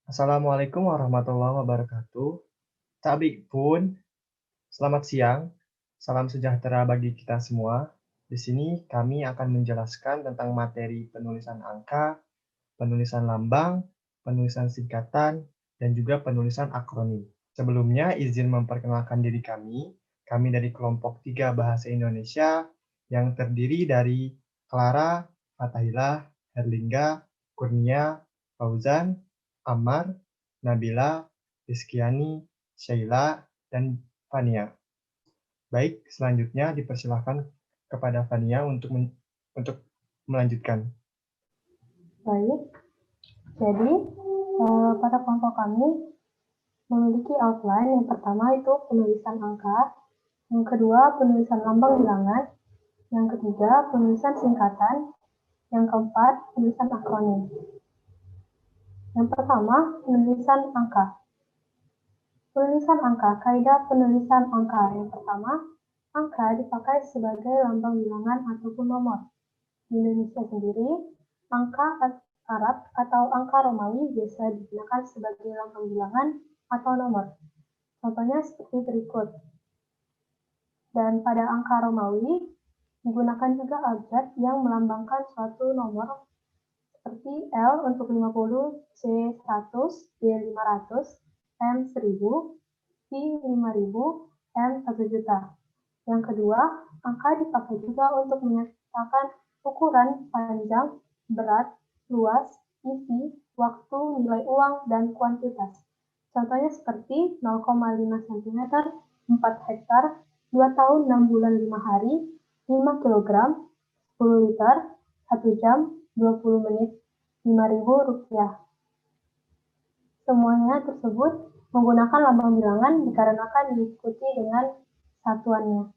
Assalamualaikum warahmatullahi wabarakatuh. Tabi pun, selamat siang. Salam sejahtera bagi kita semua. Di sini kami akan menjelaskan tentang materi penulisan angka, penulisan lambang, penulisan singkatan, dan juga penulisan akronim. Sebelumnya, izin memperkenalkan diri kami. Kami dari kelompok 3 Bahasa Indonesia yang terdiri dari Clara, Fatahillah, Herlingga, Kurnia, Fauzan, Ammar, Nabila, Rizkyani, Sheila, dan Fania. Baik, selanjutnya dipersilahkan kepada Fania untuk melanjutkan. Baik, jadi pada kelompok kami memiliki outline. Yang pertama itu penulisan angka, yang kedua penulisan lambang bilangan, yang ketiga penulisan singkatan, yang keempat penulisan akronim. Yang pertama penulisan angka. Penulisan angka, kaidah penulisan angka. Yang pertama, angka dipakai sebagai lambang bilangan ataupun nomor. Di Indonesia sendiri, angka Arab atau angka Romawi biasa digunakan sebagai lambang bilangan atau nomor. Contohnya seperti berikut. Dan pada angka Romawi, digunakan juga abjad yang melambangkan suatu nomor seperti L untuk 50, C 100, D 500, M 1000, P 5000, M 1 juta. Yang kedua, angka dipakai juga untuk menyatakan ukuran, panjang, berat, luas, isi, waktu, nilai uang, dan kuantitas. Contohnya seperti 0,5 cm, 4 hektar, 2 tahun 6 bulan 5 hari, 5 kilogram, 10 liter, 1 jam, 20 menit, Rp5.000. Semuanya tersebut menggunakan lambang bilangan dikarenakan diikuti dengan satuannya.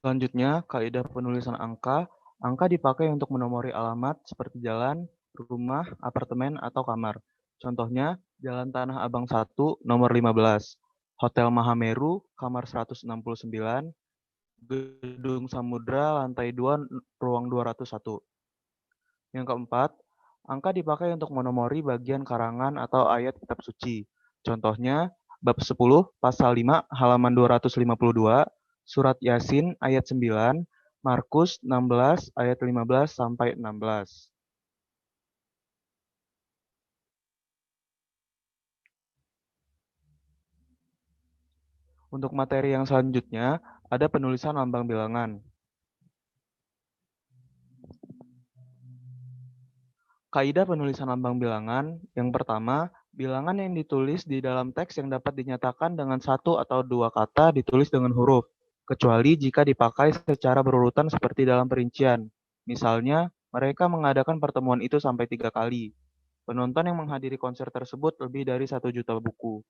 Selanjutnya, kaidah penulisan angka. Angka dipakai untuk menomori alamat seperti jalan, rumah, apartemen, atau kamar. Contohnya, Jalan Tanah Abang 1, nomor 15, Hotel Mahameru, kamar 169, Gedung Samudra, lantai 2, ruang 201. Yang keempat, angka dipakai untuk menomori bagian karangan atau ayat kitab suci. Contohnya, bab 10, pasal 5, halaman 252, surat Yasin ayat 9, Markus 16 ayat 15 sampai 16. Untuk materi yang selanjutnya, ada penulisan lambang bilangan. Kaidah penulisan lambang bilangan, yang pertama, bilangan yang ditulis di dalam teks yang dapat dinyatakan dengan satu atau dua kata ditulis dengan huruf, kecuali jika dipakai secara berurutan seperti dalam perincian. Misalnya, mereka mengadakan pertemuan itu sampai 3 kali. Penonton yang menghadiri konser tersebut lebih dari 1 juta buku.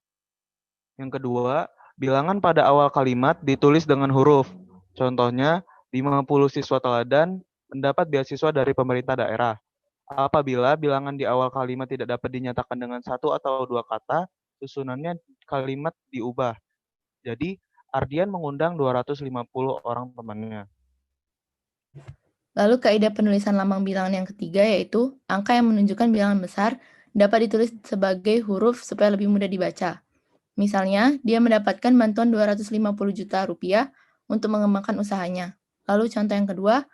Yang kedua, bilangan pada awal kalimat ditulis dengan huruf. Contohnya, 50 siswa teladan mendapat beasiswa dari pemerintah daerah. Apabila bilangan di awal kalimat tidak dapat dinyatakan dengan satu atau dua kata, susunannya kalimat diubah. Jadi, Ardian mengundang 250 orang temannya. Lalu kaidah penulisan lambang bilangan yang ketiga yaitu angka yang menunjukkan bilangan besar dapat ditulis sebagai huruf supaya lebih mudah dibaca. Misalnya, dia mendapatkan bantuan 250 juta rupiah untuk mengembangkan usahanya. Lalu contoh yang kedua,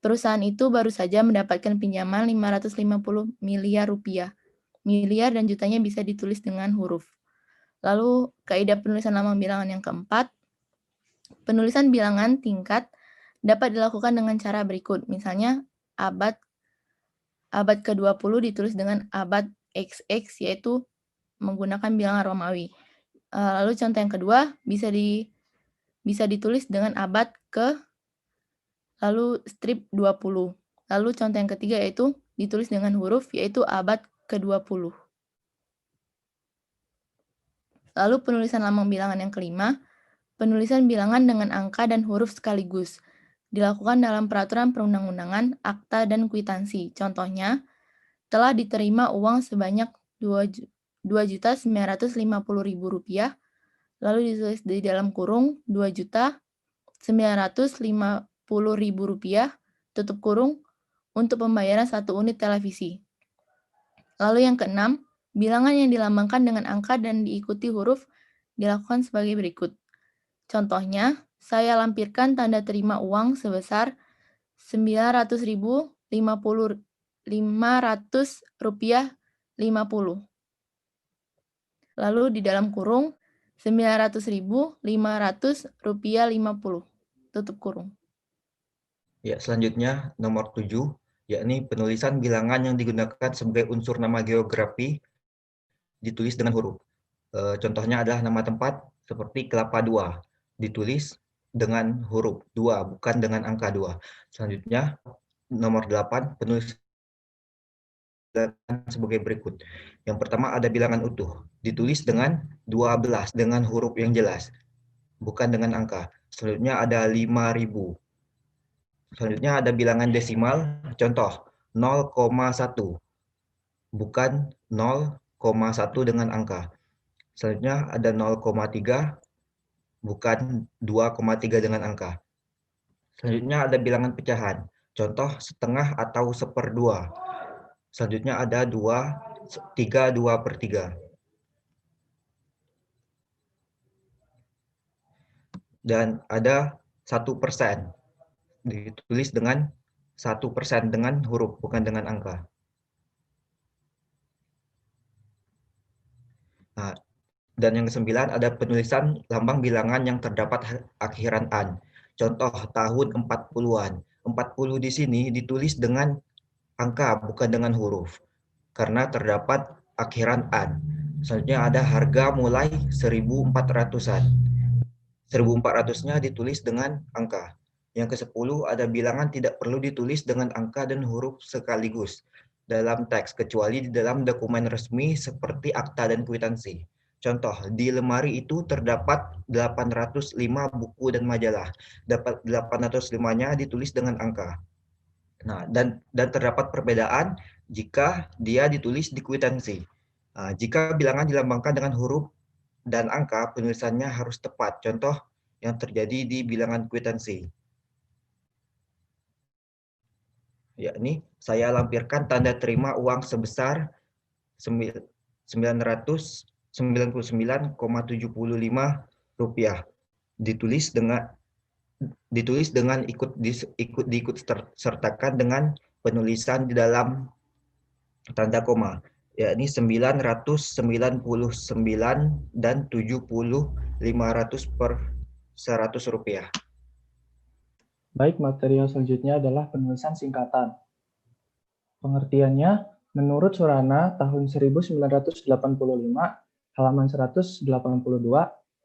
perusahaan itu baru saja mendapatkan pinjaman 550 miliar rupiah. Miliar dan jutanya bisa ditulis dengan huruf. Lalu kaidah penulisan lambang bilangan yang keempat, penulisan bilangan tingkat dapat dilakukan dengan cara berikut. Misalnya, abad ke-20 ditulis dengan abad XX, yaitu menggunakan bilangan Romawi. Lalu contoh yang kedua, bisa ditulis dengan abad ke, lalu strip 20. Lalu contoh yang ketiga yaitu ditulis dengan huruf, yaitu abad ke-20. Lalu penulisan lambang bilangan yang kelima, penulisan bilangan dengan angka dan huruf sekaligus. Dilakukan dalam peraturan perundang-undangan, akta, dan kwitansi. Contohnya, telah diterima uang sebanyak Rp2.950.000, lalu ditulis di dalam kurung Rp2.950.000, tutup kurung, untuk pembayaran 1 unit televisi. Lalu yang keenam, Bilangan yang dilambangkan dengan angka dan diikuti huruf dilakukan sebagai berikut. Contohnya, saya lampirkan tanda terima uang sebesar Rp900.500 Lalu di dalam kurung Rp900.500 tutup kurung. Ya, selanjutnya nomor 7, yakni penulisan bilangan yang digunakan sebagai unsur nama geografi ditulis dengan huruf. Contohnya adalah nama tempat seperti Kelapa 2, ditulis dengan huruf 2, bukan dengan angka 2. Selanjutnya nomor 8, penulisan sebagai berikut. Yang pertama ada bilangan utuh, ditulis dengan 12 dengan huruf yang jelas, bukan dengan angka. Selanjutnya ada 5.000. Selanjutnya ada bilangan desimal, contoh 0,1, bukan 0,1 dengan angka. Selanjutnya ada 0,3, bukan 2,3 dengan angka. Selanjutnya ada bilangan pecahan, contoh setengah atau seperdua. Selanjutnya ada 3/2/3. Dan ada 1%, ditulis dengan 1% dengan huruf, bukan dengan angka. Nah, dan yang ke-9 ada penulisan lambang bilangan yang terdapat akhiran an. Contoh tahun 40-an. 40 di sini ditulis dengan angka, bukan dengan huruf, karena terdapat akhiran an. Selanjutnya ada harga mulai 1400-an. 1400-nya ditulis dengan angka. Yang ke-10 ada bilangan tidak perlu ditulis dengan angka dan huruf sekaligus dalam teks, kecuali di dalam dokumen resmi seperti akta dan kwitansi. Contoh, di lemari itu terdapat 805 buku dan majalah. Dapat 805-nya ditulis dengan angka. Nah, dan terdapat perbedaan jika dia ditulis di kwitansi. Nah, jika bilangan dilambangkan dengan huruf dan angka, penulisannya harus tepat. Contoh yang terjadi di bilangan kwitansi. Yakni saya lampirkan tanda terima uang sebesar 999,75 rupiah. Ditulis dengan diikut sertakan dengan penulisan di dalam tanda koma, yakni 999 dan 70.500 per 100 rupiah. Baik, material selanjutnya adalah penulisan singkatan. Pengertiannya, menurut Surana tahun 1985, halaman 182,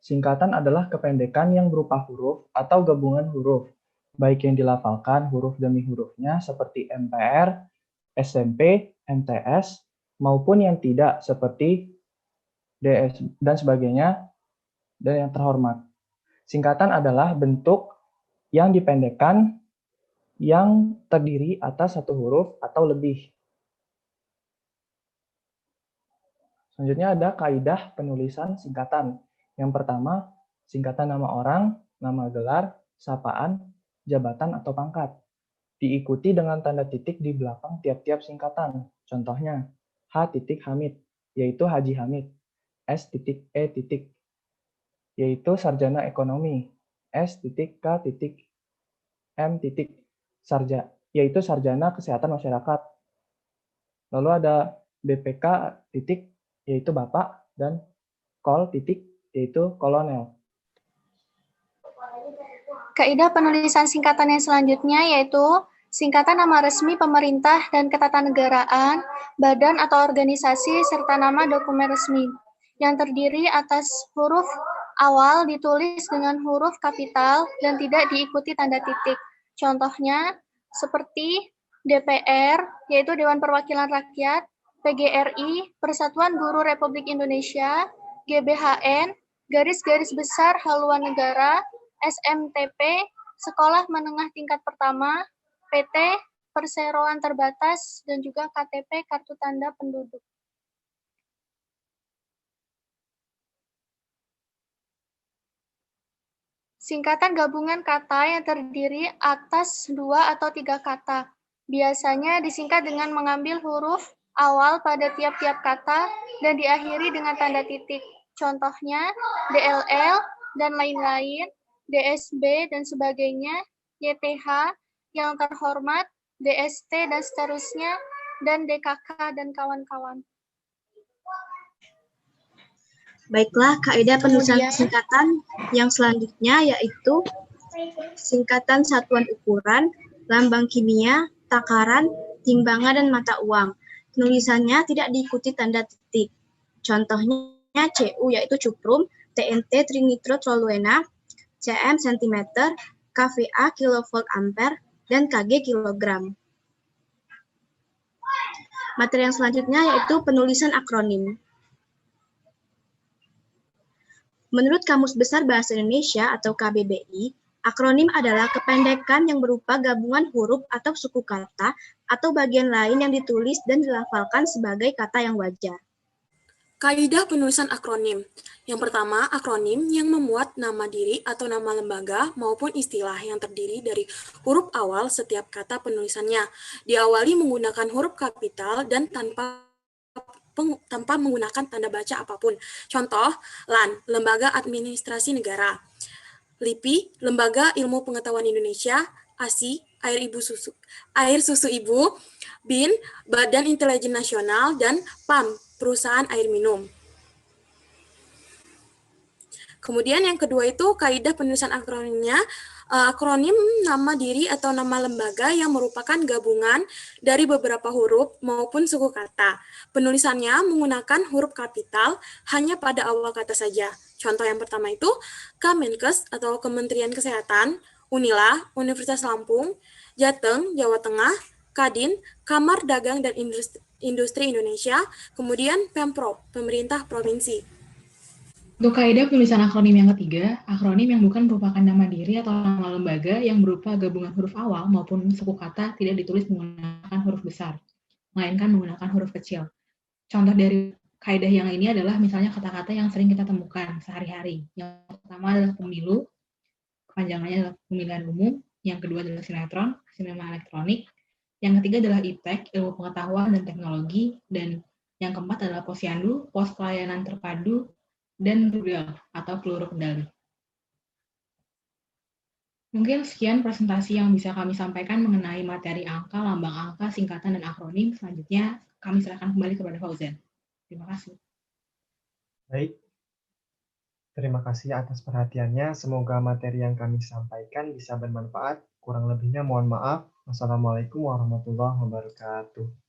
singkatan adalah kependekan yang berupa huruf atau gabungan huruf, baik yang dilafalkan huruf demi hurufnya seperti MPR, SMP, MTS, maupun yang tidak seperti DS dan sebagainya, dan yang terhormat. Singkatan adalah bentuk yang dipendekkan yang terdiri atas satu huruf atau lebih. Selanjutnya ada kaidah penulisan singkatan. Yang pertama, singkatan nama orang, nama gelar, sapaan, jabatan atau pangkat. Diikuti dengan tanda titik di belakang tiap-tiap singkatan. Contohnya, H. Hamid, yaitu Haji Hamid. S. E. yaitu sarjana ekonomi. S. K. M. yaitu sarjana kesehatan masyarakat. Lalu ada BPK yaitu bapak, dan Kol yaitu kolonel. Kaidah penulisan singkatan yang selanjutnya yaitu singkatan nama resmi pemerintah dan ketatanegaraan, badan atau organisasi, serta nama dokumen resmi yang terdiri atas huruf awal ditulis dengan huruf kapital dan tidak diikuti tanda titik. Contohnya seperti DPR, yaitu Dewan Perwakilan Rakyat, PGRI, Persatuan Guru Republik Indonesia, GBHN, garis-garis besar haluan negara, SMTP, Sekolah Menengah Tingkat Pertama, PT, Perseroan Terbatas, dan juga KTP, Kartu Tanda Penduduk. Singkatan gabungan kata yang terdiri atas 2 atau 3 kata. Biasanya disingkat dengan mengambil huruf awal pada tiap-tiap kata dan diakhiri dengan tanda titik. Contohnya DLL dan lain-lain, DSB dan sebagainya, YTH, yang terhormat, DST dan seterusnya, dan DKK dan kawan-kawan. Baiklah, kaidah penulisan Kemudian- singkatan yang selanjutnya yaitu singkatan satuan ukuran, lambang kimia, takaran, timbangan, dan mata uang. Penulisannya tidak diikuti tanda titik. Contohnya CU yaitu cuprum, TNT trinitrotoluena, cm cm, kVA kilovolt ampere, dan kg kilogram. Materi yang selanjutnya yaitu penulisan akronim. Menurut Kamus Besar Bahasa Indonesia atau KBBI, akronim adalah kependekan yang berupa gabungan huruf atau suku kata atau bagian lain yang ditulis dan dilafalkan sebagai kata yang wajar. Kaidah penulisan akronim. Yang pertama, akronim yang memuat nama diri atau nama lembaga maupun istilah yang terdiri dari huruf awal setiap kata penulisannya. Diawali menggunakan huruf kapital dan tanpa menggunakan tanda baca apapun. Contoh, LAN, Lembaga Administrasi Negara. LIPI, Lembaga Ilmu Pengetahuan Indonesia. ASI, Air Susu Ibu. BIN, Badan Intelijen Nasional. Dan PAM, Perusahaan Air Minum. Kemudian yang kedua itu kaidah penulisan akronimnya. Akronim nama diri atau nama lembaga yang merupakan gabungan dari beberapa huruf maupun suku kata. Penulisannya menggunakan huruf kapital hanya pada awal kata saja. Contoh yang pertama itu Kemenkes atau Kementerian Kesehatan, Unila, Universitas Lampung, Jateng, Jawa Tengah, Kadin, Kamar Dagang dan Industri Indonesia, kemudian Pemprov, Pemerintah Provinsi. Untuk kaidah penulisan akronim yang ketiga, akronim yang bukan merupakan nama diri atau nama lembaga yang berupa gabungan huruf awal maupun suku kata tidak ditulis menggunakan huruf besar, melainkan menggunakan huruf kecil. Contoh dari kaidah yang ini adalah misalnya kata-kata yang sering kita temukan sehari-hari. Yang pertama adalah pemilu, kepanjangannya adalah pemilihan umum. Yang kedua adalah sinetron, sinema elektronik. Yang ketiga adalah iptek, ilmu pengetahuan dan teknologi. Dan yang keempat adalah posyandu, pos pelayanan terpadu, dan rudal atau peluru kendali. Mungkin sekian presentasi yang bisa kami sampaikan mengenai materi angka, lambang angka, singkatan, dan akronim. Selanjutnya kami serahkan kembali kepada Fauzan. Terima kasih. Baik, terima kasih atas perhatiannya. Semoga materi yang kami sampaikan bisa bermanfaat. Kurang lebihnya mohon maaf. Wassalamualaikum warahmatullahi wabarakatuh.